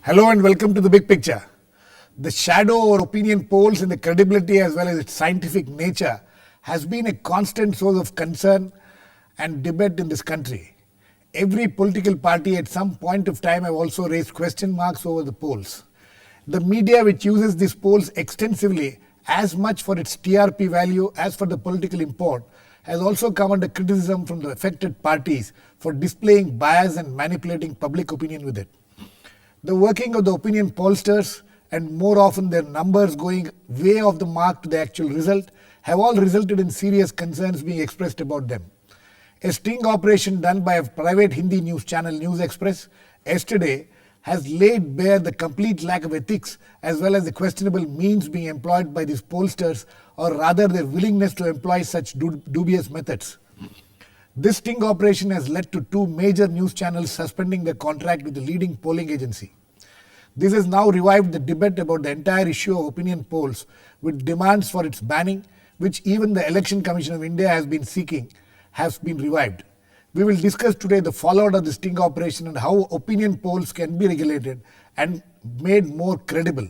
Hello and welcome to The Big Picture. The shadow or opinion polls in the credibility as well as its scientific nature has been a constant source of concern and debate in this country. Every political party at some point of time have also raised question marks over the polls. The media, which uses these polls extensively as much for its TRP value as for the political import, has also come under criticism from the affected parties for displaying bias and manipulating public opinion with it. The working of the opinion pollsters and more often their numbers going way off the mark to the actual result have all resulted in serious concerns being expressed about them. A sting operation done by a private Hindi news channel News Express yesterday has laid bare the complete lack of ethics as well as the questionable means being employed by these pollsters, or rather their willingness to employ such dubious methods. This sting operation has led to two major news channels suspending their contract with the leading polling agency. This has now revived the debate about the entire issue of opinion polls, with demands for its banning, which even the Election Commission of India has been seeking, has been revived. We will discuss today the fallout of the sting operation and how opinion polls can be regulated and made more credible.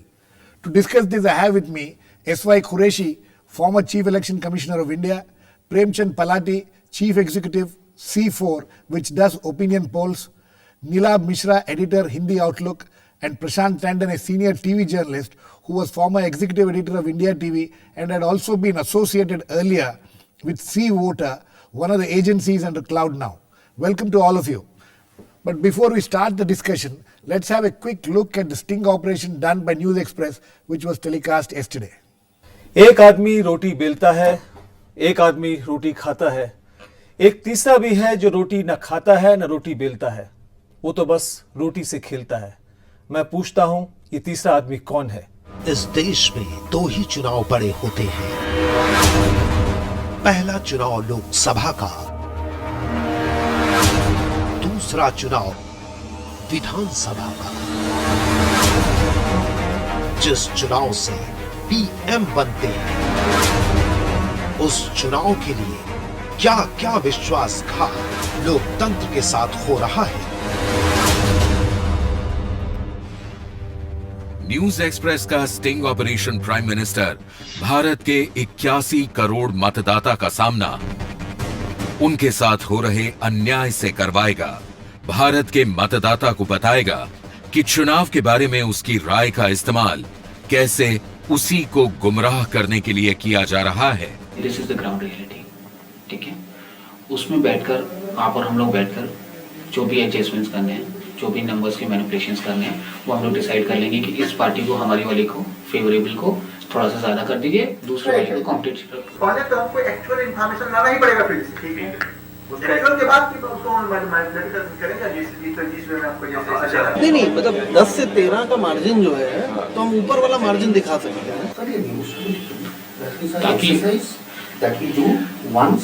To discuss this, I have with me S.Y. Qureshi, former Chief Election Commissioner of India, Premchand Palaty, Chief Executive, CFORE, which does opinion polls, Neelabh Mishra, Editor, Hindi Outlook, and Prashant, Tandon, a senior TV journalist who was former Executive Editor of India TV and had also been associated earlier with CFORE, one of the agencies under Cloud Now. Welcome to all of you. But before we start the discussion, let's have a quick look at the sting operation done by News Express, which was telecast yesterday. एक आदमी रोटी बेलता है, एक आदमी रोटी खाता है, एक तीसरा भी है जो रोटी न खाता है न रोटी बेलता है, वो तो बस रोटी से खेलता है। मैं पूछता हूं, ये तीसरा आदमी कौन है? इस देश में दो ही चुनाव बड़े होते हैं। पहला चुनाव लोकसभा का, दूसरा चुनाव विधानसभा का। जिस चुनाव से पीएम बनते हैं, उस चुनाव के लिए क्या क्या विश्वासघात लोकतंत्र के साथ हो रहा है। न्यूज एक्सप्रेस का sting operation prime minister Bharat के 81 करोड़ मतदाता का सामना उनके साथ हो रहे अन्याय से करवाएगा। भारत के मतदाता को बताएगा कि चुनाव के बारे में उसकी राय का इस्तेमाल कैसे उसी को गुमराह करने के लिए किया जा रहा है। This is the ground reality, ठीक है। उसमें बैठकर आप और हम लोग बैठकर जो भी एडजस्टमेंट्स करने हैं, जो भी नंबर्स के मैनिपुलेशंस करने हैं, वो हम लोग डिसाइड कर लेंगे कि इस पार्टी को, हमारी वाली को, फेवरेबल को थोड़ा सा ज्यादा कर दीजिए, दूसरे वाले को कॉम्पिटिटिव। पहले तो हमको एक्चुअल इंफॉर्मेशन लाना ही पड़ेगा फिर, ठीक है। एक्चुअल के बाद फिर उसको मैनिपुलेट करेंगे जिस वे में आपको जैसे नहीं मतलब 10 से 13 का मार्जिन जो है, तो हम ऊपर वाला मार्जिन दिखा सकते हैं ताकि डू वंस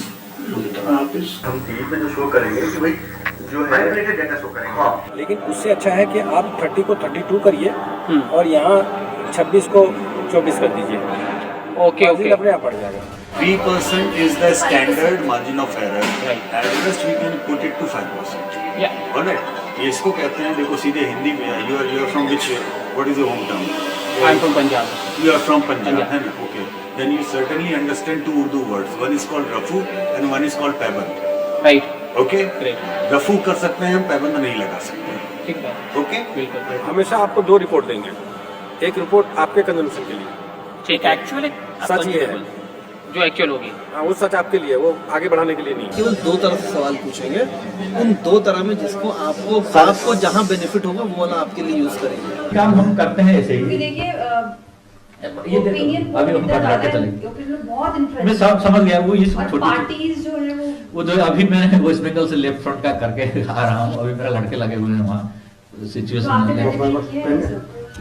हम टीवी पे जो शो करेंगे कि भाई जो है डेटा शो करेंगे। हाँ। लेकिन उससे अच्छा है कि आप 30 को 32 करिए और यहाँ 26 को 24 कर दीजिए। ओके ओके, अपने आप पड़ जाएगा। 3% is the standard margin of error. At best we can put it to 5%. Yeah. Alright. ये इसको कहते हैं, देखो सीधे हिंदी में, you are from which, what is your hometown? I'm from Punjab. You are from Punjab, है ना? Okay. Then you certainly understand two Urdu words. One is called rafu and one is called paband. Right. Okay. Great. रफू कर सकते हैं, हम पैबंद नहीं लगा सकते। ठीक है। ओके, बिल्कुल। हमेशा आपको 2 रिपोर्ट देंगे, एक रिपोर्ट आपके कंजम्पशन के लिए, ठीक है। एक्चुअली सच ये है जो एक्चुअल होगी, वो सच आपके लिए, वो आगे बढ़ाने के लिए नहीं। केवल 2 तरह से सवाल पूछेंगे, उन 2 तरह में जिसको आपको जहां बेनिफिट होगा वो वाला आपके लिए यूज करेंगे। काम हम करते हैं ऐसे ही। देखिए ये ओपिनियन अभी हम बात करके चलेंगे। ओपिनियन बहुत इंटरेस्टिंग, मैं समझ गया। वो इस छोटी पार्टीज जो है वो जो अभी मैं वेस्ट बंगाल से लेफ्ट फ्रंट का करके आ रहा हूँ, अभी मेरा लड़के लगे हुए हैं वहाँ सिचुएशन।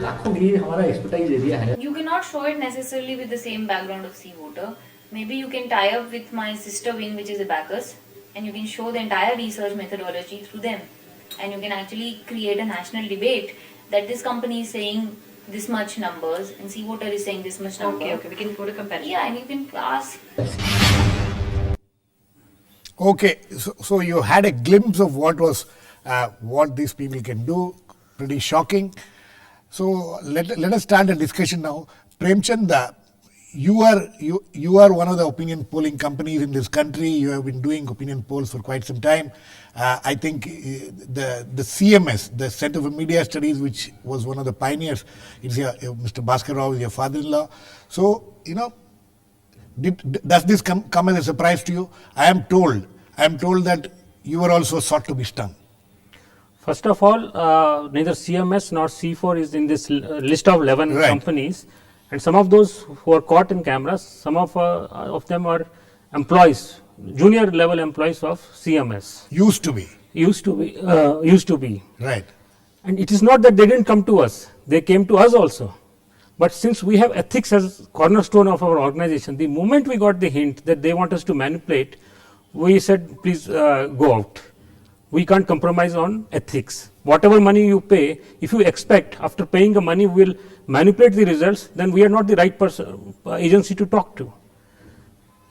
लाखों ये हमारा एक्सपर्टाइज एरिया है। You cannot show it necessarily with the same background of CFORE. Maybe you can tie up with my sister wing, which is a Bacchus, and you can show the entire research methodology through them, and you can actually create a national debate that this company is saying this much numbers and CFORE is saying this much number. Okay, we can go to comparison. Yeah, and you can ask. Okay, so you had a glimpse of what these people can do. Pretty shocking. So let us start a discussion now. Premchand, you are one of the opinion polling companies in this country. You have been doing opinion polls for quite some time. I think the CMS, the Center for Media Studies, which was one of the pioneers, is Mr. Bhaskar Rao is your father-in-law. So does this come as a surprise to you? I am told that you were also sought to be stung. First of all, neither CMS nor CFORE is in this list of 11 companies, and some of those who are caught in cameras, some of them are employees, junior level employees of CMS. Used to be. Right. And it is not that they didn't come to us; they came to us also. But since we have ethics as cornerstone of our organization, the moment we got the hint that they want us to manipulate, we said, please go out. We can't compromise on ethics. Whatever money you pay, if you expect after paying the money we will manipulate the results, then we are not the right agency to talk to.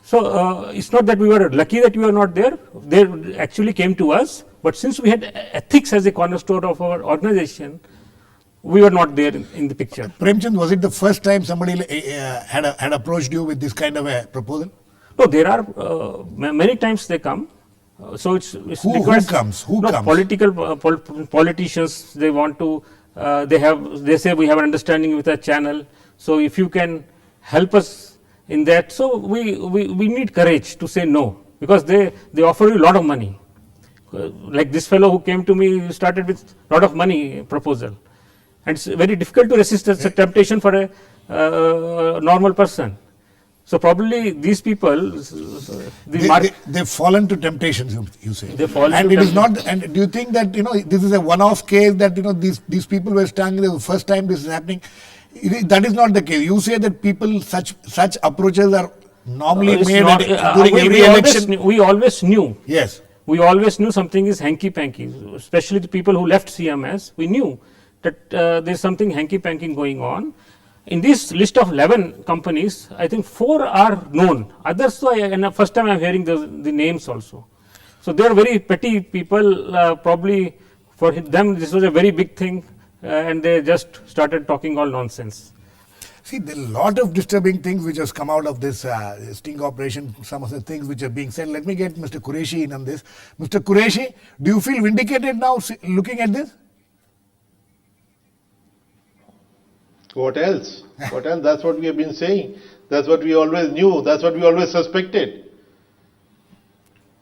So it's not that we were lucky that we were not there. They actually came to us, but since we had ethics as a cornerstone of our organization, we were not there in the picture. Premchand, was it the first time somebody had approached you with this kind of a proposal? No, there are many times they come. So it's who comes? Politicians, they want to. They say we have an understanding with a channel. So if you can help us in that, so we need courage to say no, because they offer you a lot of money. Like this fellow who came to me started with a lot of money proposal, and it's very difficult to resist the temptation for a normal person. So probably these people, they've fallen to temptations. You say, and it is not. And do you think that this is a one-off case that these people were stung? The first time this is happening. That is not the case. You say that people such approaches are normally made during every election. We always knew. Yes. We always knew something is hanky-panky. Especially the people who left CMS, we knew that there's something hanky-panky going on. In this list of 11 companies, I think 4 are known. Others, and first time I am hearing the names also. So they are very petty people. Probably for them this was a very big thing, and they just started talking all nonsense. See, there are a lot of disturbing things which has come out of this sting operation. Some of the things which are being said. Let me get Mr. Qureshi in on this. Mr. Qureshi, do you feel vindicated now looking at this? What else? What else? That's what we have been saying. That's what we always knew. That's what we always suspected.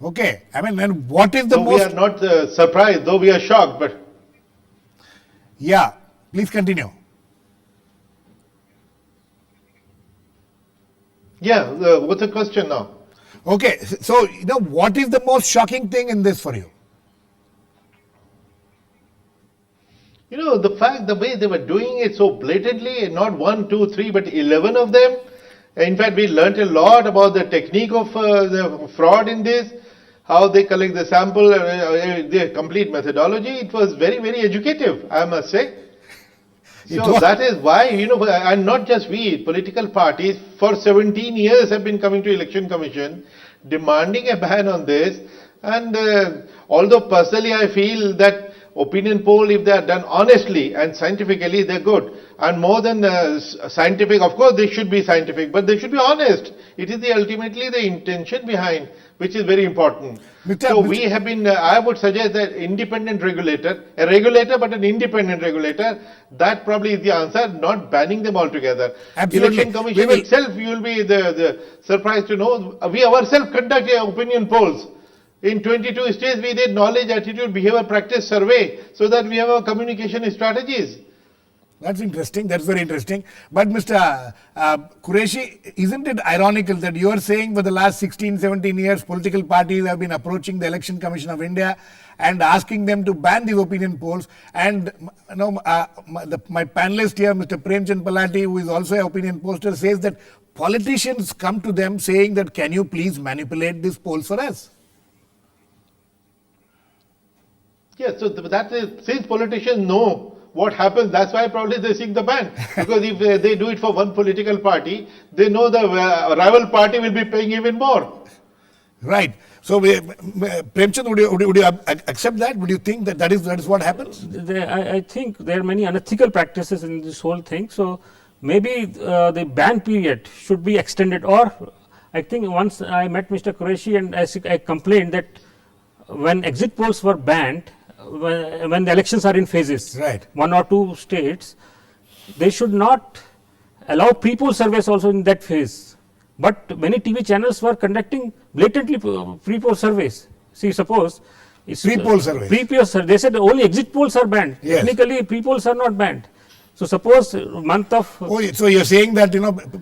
Okay. I mean, and what is the most... we are not surprised, though we are shocked, but... Yeah. Please continue. Yeah. What's the question now? Okay. So, what is the most shocking thing in this for you? The way they were doing it so blatantly, not 1, 2, 3, but 11 of them. In fact, we learnt a lot about the technique of the fraud in this, how they collect the sample, the complete methodology. It was very, very educative, I must say. So that is why, and not just we, political parties, for 17 years have been coming to Election Commission, demanding a ban on this. And although personally I feel that opinion poll, if they are done honestly and scientifically, they're good. And more than scientific, of course they should be scientific, but they should be honest. It is ultimately the intention behind, which is very important. We have been, I would suggest that independent regulator, a regulator but an independent regulator, that probably is the answer, not banning them altogether. Absolutely. Election Commission itself, you will be the surprised to know, we ourselves conduct opinion polls. In 22 states, we did knowledge, attitude, behavior, practice survey so that we have our communication strategies. That's interesting. That's very interesting. But Mr. Qureshi, isn't it ironical that you are saying for the last 16, 17 years, political parties have been approaching the Election Commission of India and asking them to ban these opinion polls? And my panelist here, Mr. Premchand Palaty, who is also an opinion pollster, says that politicians come to them saying that, can you please manipulate these polls for us? Yes, so that is, since politicians know what happens, that's why probably they seek the ban. Because if they do it for one political party, they know the rival party will be paying even more. Right. So, Premchand, would you accept that? Would you think that that is what happens? I think there are many unethical practices in this whole thing. So, maybe the ban period should be extended, or I think once I met Mr. Qureshi and I complained that when exit polls were banned, when the elections are in phases, right, 1 or 2 states, they should not allow pre-poll surveys also in that phase. But many TV channels were conducting blatantly pre-poll surveys. See, suppose pre-poll surveys. Pre-poll surveys. They said only exit polls are banned. Yes. Technically, pre-polls are not banned. So suppose month of. So you're saying that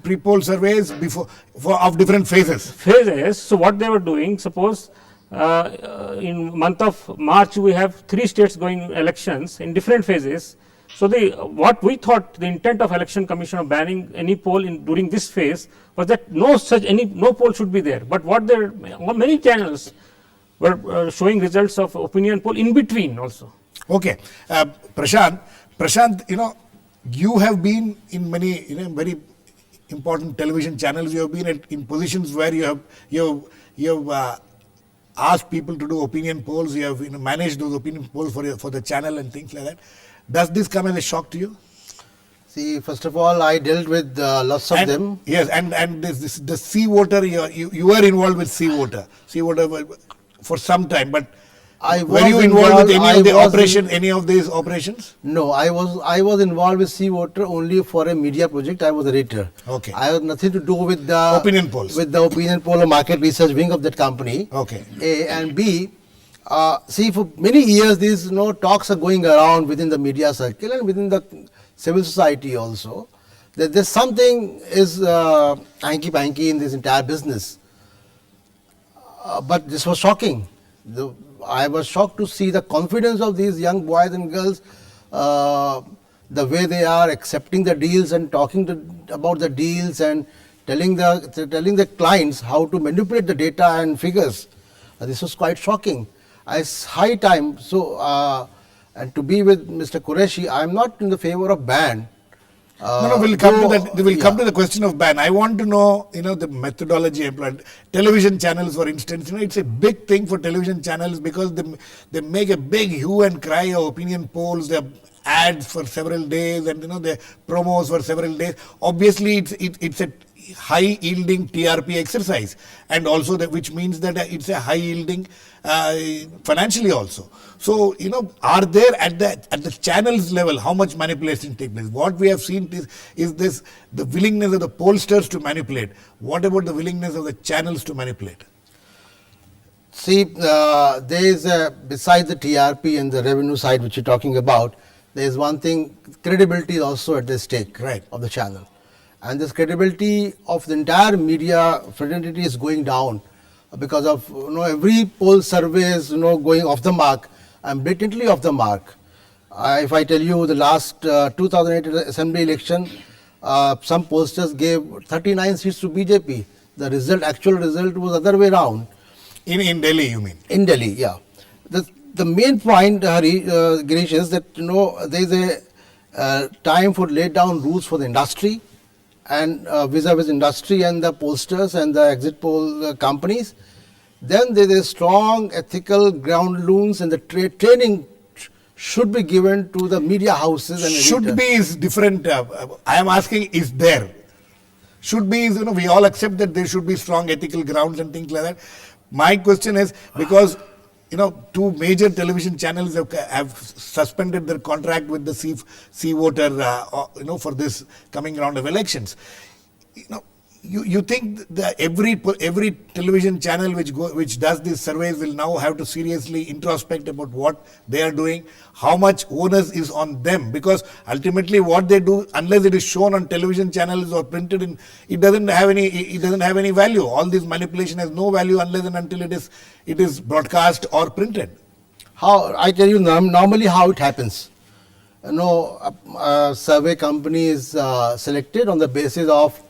pre-poll surveys of different phases. Phases. So what they were doing, suppose in month of March we have 3 states going elections in different phases. So what we thought the intent of Election Commission of banning any poll during this phase was that no poll should be there. But many channels were showing results of opinion poll in between also. Okay, Prashant, you have been in many very important television channels. You have been in positions where you have asked people to do opinion polls. You have managed those opinion polls for the channel and things like that. Does this come as a shock to you? See, first of all, I dealt with lots of them. Yes, and the CFORE, you were involved with CFORE for some time, but were you involved with any of these operations? No, I was involved with CFORE only for a media project. I was a editor. Okay. I had nothing to do with the opinion polls. With the opinion poll or market research wing of that company. Okay. A and B. See, for many years, these talks are going around within the media circle and within the civil society also, that there's something is hanky-panky in this entire business. But this was shocking. I was shocked to see the confidence of these young boys and girls, the way they are accepting the deals and talking about the deals and telling the clients how to manipulate the data and figures. This was quite shocking. It's high time. So, and to be with Mr. Qureshi, I am not in the favor of ban. We'll come to that. We'll come to the question of ban. I want to know, the methodology employed. Television channels, for instance, it's a big thing for television channels because they make a big hue and cry of opinion polls. They have ads for several days, and the promos for several days. Obviously, it's a high yielding TRP exercise, and also which means that it's a high yielding financially also. So are there at the channels level how much manipulation takes place? What we have seen is this the willingness of the pollsters to manipulate. What about the willingness of the channels to manipulate? See, there is besides the TRP and the revenue side which you're talking about, there is one thing, credibility is also at the stake, right, of the channel. And this credibility of the entire media fraternity is going down because of every poll survey is going off the mark and blatantly off the mark. If I tell you the last 2008 assembly election, some pollsters gave 39 seats to BJP. The actual result was other way around. In Delhi, you mean? In Delhi, yeah. The main point, Girish, is that there is a time for lay down rules for the industry and vis-a-vis industry and the pollsters and the exit poll companies. Then there is strong ethical ground rules, and the training should be given to the media houses. And should be is different. I am asking, is there? Should be is, we all accept that there should be strong ethical grounds and things like that. My question is, because 2 major television channels have suspended their contract with the CFORE, for this coming round of elections. You think that every television channel which does these surveys will now have to seriously introspect about what they are doing, how much onus is on them, because ultimately what they do, unless it is shown on television channels or printed it doesn't have any value. All this manipulation has no value unless and until it is broadcast or printed. How I tell you normally how it happens. A survey company is selected on the basis of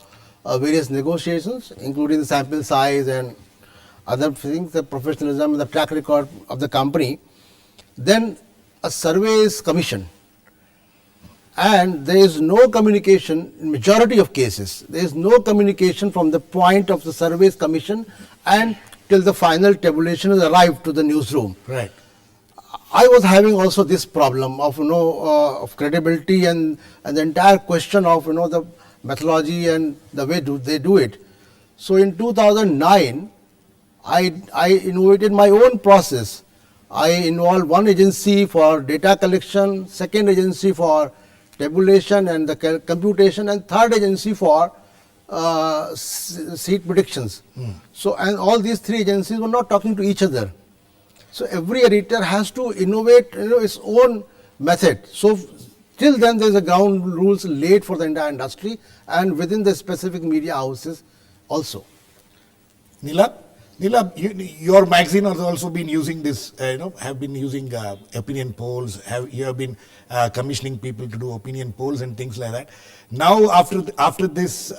various negotiations, including the sample size and other things, the professionalism and the track record of the company. Then a survey is commissioned, and there is no communication in majority of cases. There is no communication from the point of the survey's commission and till the final tabulation has arrived to the newsroom. Right. I was having also this problem of of credibility and the entire question of the methodology and the way they do it. So in 2009, I innovated my own process. I involved one agency for data collection, second agency for tabulation and the computation, and third agency for seat predictions. So, and all these three agencies were not talking to each other. So every editor has to innovate its own method. So till then there is a ground rules laid for the entire industry and within the specific media houses also. Neelabh, your magazine has also been using this, have been using opinion polls, you have been commissioning people to do opinion polls and things like that. Now after this,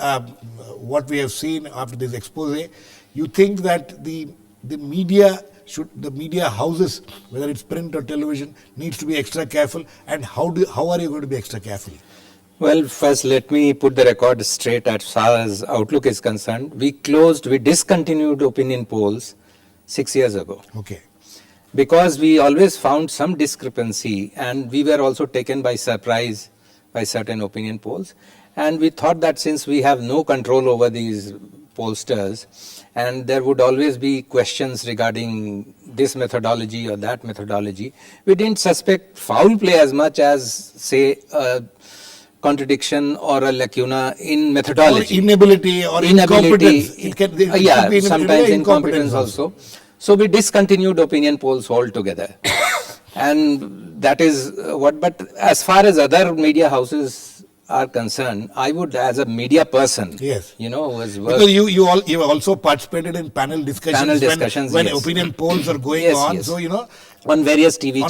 what we have seen after this expose, you think that the media houses, whether it's print or television, needs to be extra careful, and how are you going to be extra careful? Well, first let me put the record straight as far as Outlook is concerned. We discontinued opinion polls 6 years ago. Okay. Because we always found some discrepancy, and we were also taken by surprise by certain opinion polls. And we thought that since we have no control over these pollsters, and there would always be questions regarding this methodology or that methodology, we didn't suspect foul play as much as, say, a contradiction or a lacuna in methodology. Or inability or incompetence. Sometimes incompetence also. So we discontinued opinion polls altogether. And that is what, but as far as other media houses are concerned, I would, as a media person, yes, was because you also participated in panel discussions when yes, opinion polls are going on. Yes. So on various TV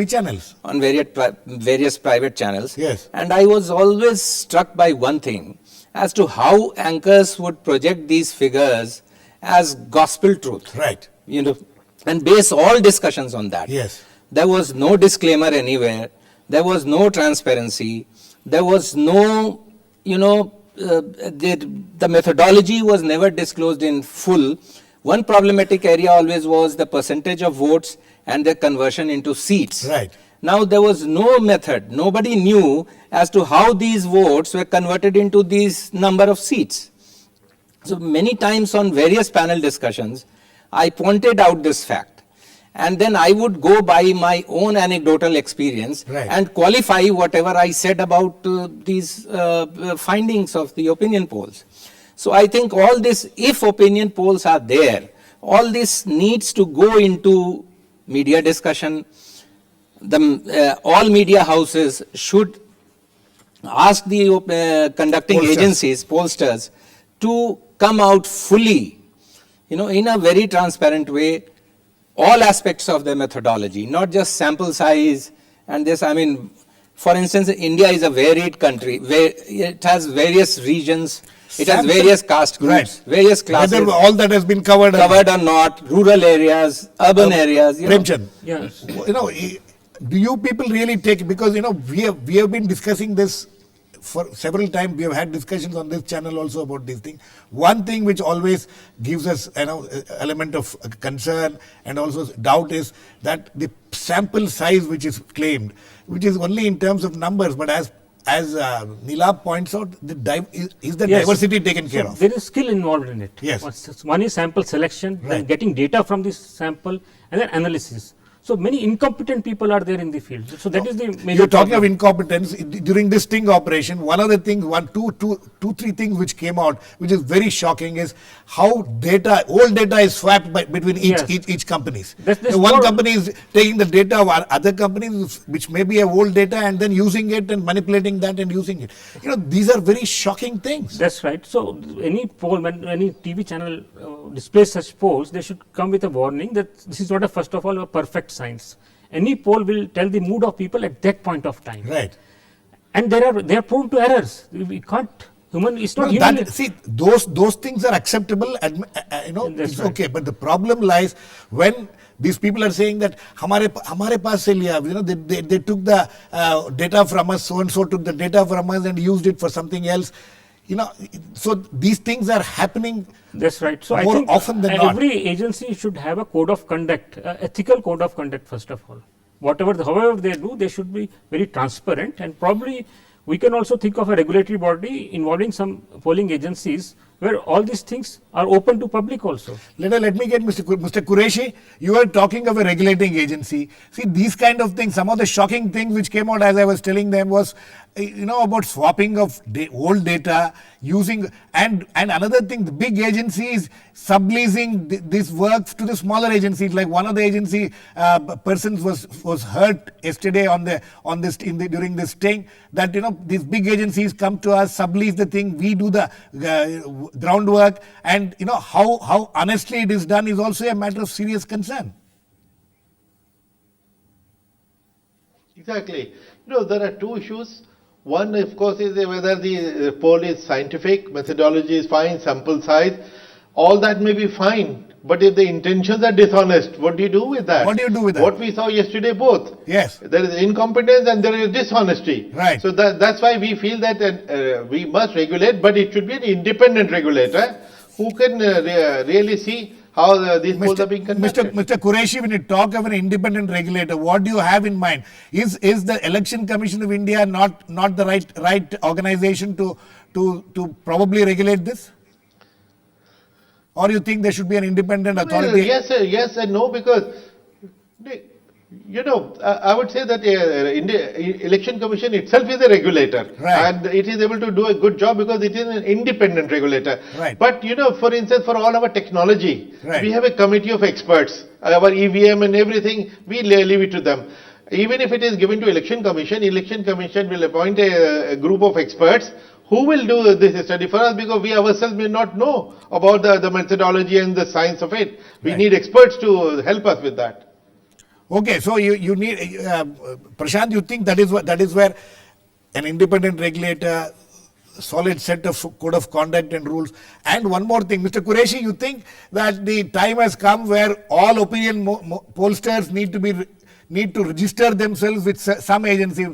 channels, on various private channels. Yes, and I was always struck by one thing as to how anchors would project these figures as gospel truth. Right. And base all discussions on that. Yes. There was no disclaimer anywhere. There was no transparency. There was no, the methodology was never disclosed in full. One problematic area always was the percentage of votes and their conversion into seats. Right. Now there was no method. Nobody knew as to how these votes were converted into these number of seats. So many times on various panel discussions, I pointed out this fact. And then I would go by my own anecdotal experience and qualify whatever I said about these findings of the opinion polls. So I think all this, if opinion polls are there, all this needs to go into media discussion. All media houses should ask the conducting agencies, pollsters, to come out fully, in a very transparent way, all aspects of the methodology, not just sample size and this. I mean, for instance, India is a varied country where it has various regions, it has various caste groups, various classes. Whether all that has been covered or not, rural areas, urban areas. Premchand, yes. Do you people really take, because we have been discussing this for several times. We have had discussions on this channel also about these things. One thing which always gives us element of concern and also doubt is that the sample size which is claimed, which is only in terms of numbers, but as Neelabh points out, is the diversity taken care of? There is skill involved in it. Yes. One is sample selection, then getting data from this sample, and then analysis. So many incompetent people are there in the field. So that is the major You're talking of incompetence. During this sting operation, one of the things, three things which came out, which is very shocking, is how old data is swapped between each companies. One company is taking the data of other companies, which may be old data, and then using it and manipulating that and using it. These are very shocking things. That's right. So any poll, when any TV channel displays such polls, they should come with a warning that this is not first of all a perfect science. Any poll will tell the mood of people at that point of time. Right. And they are prone to errors. We can't. It's not human. Those things are acceptable. It's okay. But the problem lies when these people are saying that hamare paas se liya. They took the data from us. So and so took the data from us and used it for something else. You know, so these things are happening. That's right. So I more think often than not. every agency should have a code of conduct, ethical code of conduct first of all. However they do, they should be very transparent, and probably we can also think of a regulatory body involving some polling agencies where all these things are open to public also. Let me get Mr. Qureshi. You are talking of a regulating agency. See, these kind of things, some of the shocking things which came out as I was telling them was, about swapping of old data, using, and another thing, the big agencies subleasing this work to the smaller agencies. Like one of the agency persons was hurt yesterday during this thing, that these big agencies come to us, sublease the thing, we do the groundwork, and how honestly it is done is also a matter of serious concern. Exactly. There are two issues. One, of course, is whether the poll is scientific, methodology is fine, sample size, all that may be fine. But if the intentions are dishonest, what do you do with that? What do you do with that? What we saw yesterday both. Yes. There is incompetence and there is dishonesty. Right. So that's why we feel that we must regulate, but it should be an independent regulator who can really see how these polls are being conducted. Mr. Qureshi, when you talk of an independent regulator, what do you have in mind? Is the Election Commission of India not the right organization to probably regulate this? Or you think there should be an independent authority? Well, yes and no, because I would say that the Election Commission itself is a regulator, right, and it is able to do a good job because it is an independent regulator. Right. But for instance, for all our technology, right, we have a committee of experts. Our EVM and everything, we leave it to them. Even if it is given to Election Commission will appoint a group of experts who will do this study for us, because we ourselves may not know about the methodology and the science of it. We right, need experts to help us with that. Okay, so you need, Prashant, you think that is where an independent regulator, solid set of code of conduct and rules. And one more thing, Mr. Qureshi, you think that the time has come where all opinion pollsters need to register themselves with some agency,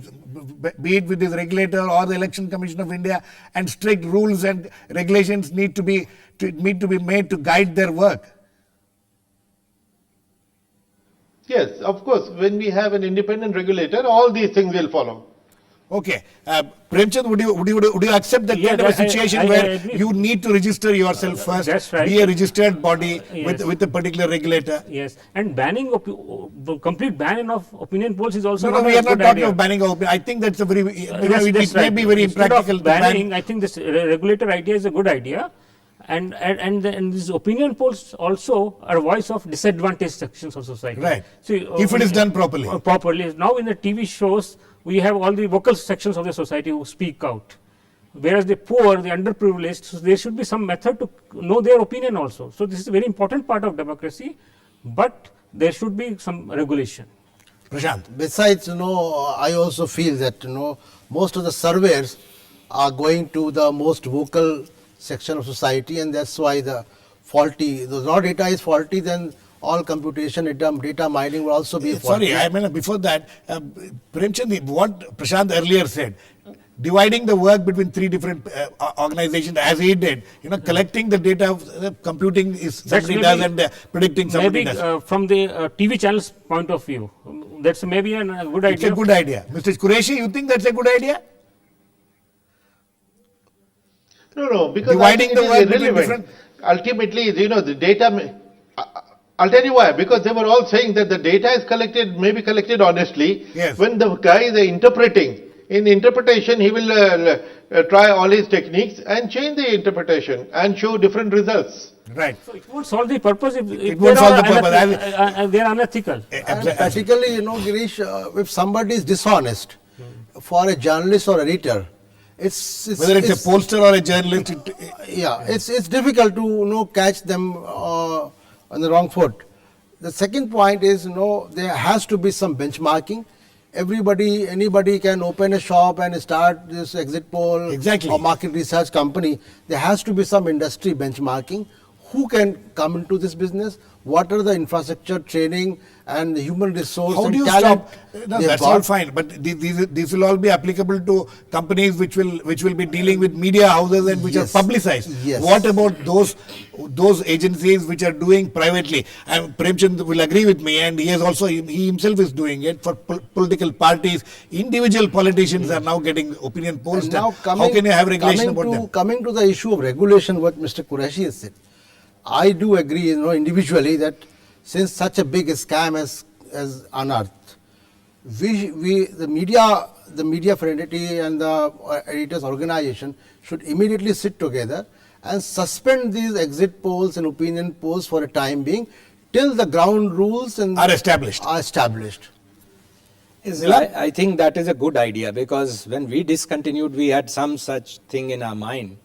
be it with this regulator or the Election Commission of India, and strict rules and regulations need to be made to guide their work? Yes, of course. When we have an independent regulator, all these things will follow. Okay, Premchand, would you accept that kind of a situation where you need to register yourself first, that's right, be a registered body yes, with a particular regulator? Yes, and complete ban of opinion polls is also No, we are not talking of banning of opinion. I think that's a very it may be very impractical. Banning, I think this regulator idea is a good idea. And these opinion polls also are a voice of disadvantaged sections of society. Right. See, if it is done properly. Now in the TV shows, we have all the vocal sections of the society who speak out. Whereas the poor, the underprivileged, so there should be some method to know their opinion also. So this is a very important part of democracy, but there should be some regulation. Prashant. Besides, I also feel that, most of the surveys are going to the most vocal section of society, and that's why the raw data is faulty, then all computation, data mining will also be faulty. Sorry, I mean, before that, Premchand, what Prashant earlier said, dividing the work between three different organizations as he did, collecting the data, computing is somebody does and predicting somebody does. From the TV channel's point of view, that's maybe a good idea. It's a good idea. Mr. Qureshi, you think that's a good idea? No, because dividing the work between different. Ultimately, the data. I'll tell you why. Because they were all saying that the data is may be collected honestly. Yes. When the guy is interpreting, in interpretation, he will try all his techniques and change the interpretation and show different results. Right. So it won't solve the purpose if won't solve the purpose. They are unethical. Practically, Girish, if somebody is dishonest, for a journalist or editor, whether it's a pollster or a journalist, it's difficult to catch them on the wrong foot. The second point is there has to be some benchmarking. Anybody can open a shop and start this exit poll exactly, or market research company. There has to be some industry benchmarking. who can come into this business, what are the infrastructure, training and the human resource How and do you talent. stop? No, that's all fine, but these will all be applicable to companies which will be dealing with media houses and which Yes. are publicized. Yes. What about those agencies which are doing privately? And Premchand will agree with me, and he himself is doing it for political parties. Individual politicians are now getting opinion polls And done. now How can you have regulation about them? Coming to the issue of regulation, what Mr. Qureshi has said, I do agree, individually that since such a big scam has unearthed, the media fraternity and the editors organization should immediately sit together and suspend these exit polls and opinion polls for a time being till the ground rules Are established. I think that is a good idea, because when we discontinued, we had some such thing in our mind.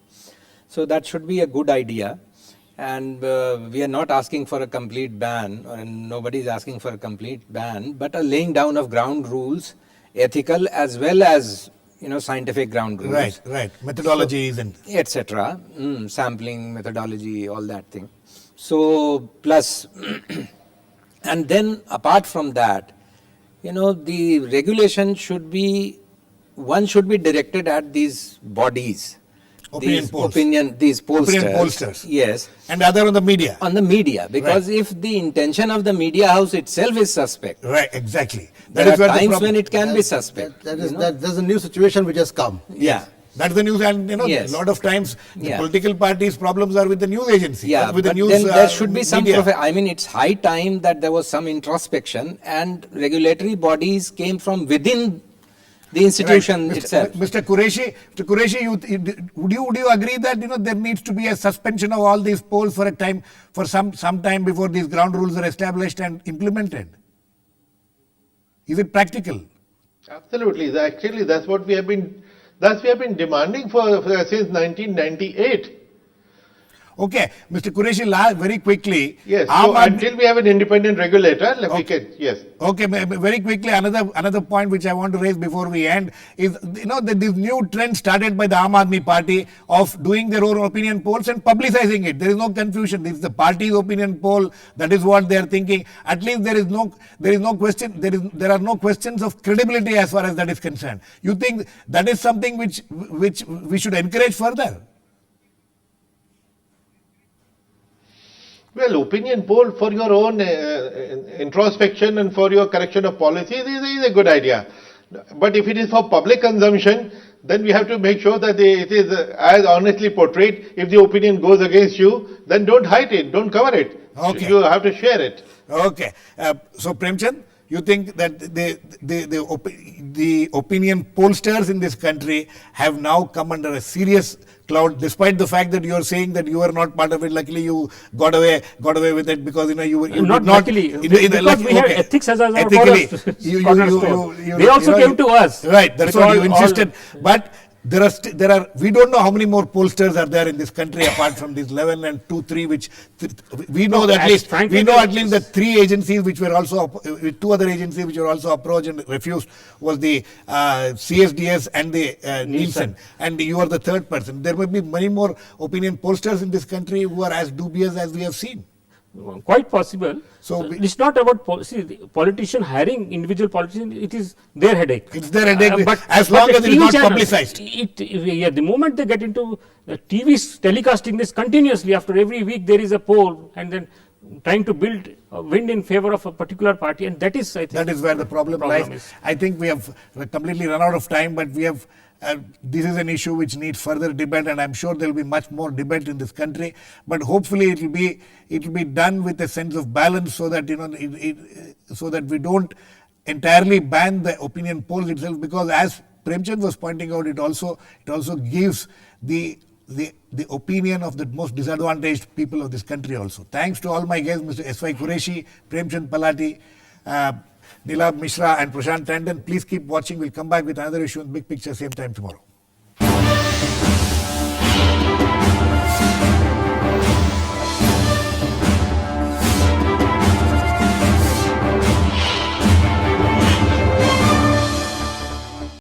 So that should be a good idea. And we are not asking for a complete ban, and nobody is asking for a complete ban, but a laying down of ground rules, ethical as well as scientific ground rules. Right. Methodologies and etc. Sampling methodology, all that thing. So plus, and then apart from that, the regulation should be directed at these bodies. Opinion polls. These pollsters. Opinion pollsters. Yes. And other on the media. On the media, because if the intention of the media house itself is suspect. Right, exactly. There are times when it can be suspect. There's a new situation which has come. Yeah. That's the news, and Yes. a lot of times the political parties' problems are with the news agency. Yeah, with the but news, then there should be some. media. It's high time that there was some introspection and regulatory bodies came from within the institution Right. itself. Mr. Qureshi, would you agree that there needs to be a suspension of all these polls for some time before these ground rules are established and implemented? Is it practical? Absolutely. Actually, that's what we have been demanding for since 1998. Okay, Mr. Qureshi, very quickly. Yes. So until we have an independent regulator, we can. Yes. Okay, very quickly, another point which I want to raise before we end is that this new trend started by the Aam Aadmi Party of doing their own opinion polls and publicizing it. There is no confusion. This is the party's opinion poll. That is what they are thinking. At least there is no question. There are no questions of credibility as far as that is concerned. You think that is something which we should encourage further? Well, opinion poll for your own introspection and for your correction of policies is a good idea. But if it is for public consumption, then we have to make sure that it is as honestly portrayed. If the opinion goes against you, then don't hide it, don't cover it. Okay. You have to share it. Okay. So, Premchand, you think that the opinion pollsters in this country have now come under a serious cloud, despite the fact that you are saying that you are not part of it. Luckily, you got away with it because you not did not luckily, because we have ethics as our ethically. cornerstone. They also came to us. Right, that's what you insisted. But there are we don't know how many more pollsters are there in this country apart from these 11 and 2, 3, which we know that at least the 3 agencies which were also, 2 other agencies which were also approached and refused was the CSDS and the Nielsen, and you are the 3rd person. There may be many more opinion pollsters in this country who are as dubious as we have seen. Quite possible. So it's not about politician hiring individual politicians. It is their headache. It's their headache, but as long as it is not publicized. The moment they get into the TV telecasting this continuously, after every week there is a poll, and then trying to build a wind in favor of a particular party, and that is, I think, that is where the problem lies. I think we have completely run out of time, but we have. This is an issue which needs further debate, and I'm sure there will be much more debate in this country. But hopefully, it will be done with a sense of balance, so that so that we don't entirely ban the opinion polls itself. Because as Premchand was pointing out, it also gives the opinion of the most disadvantaged people of this country also. Thanks to all my guests, Mr. S.Y. Qureshi, Premchand Palaty, Neelabh, Mishra and Prashant Tandon. Please keep watching. We'll come back with another issue in Big Picture same time tomorrow.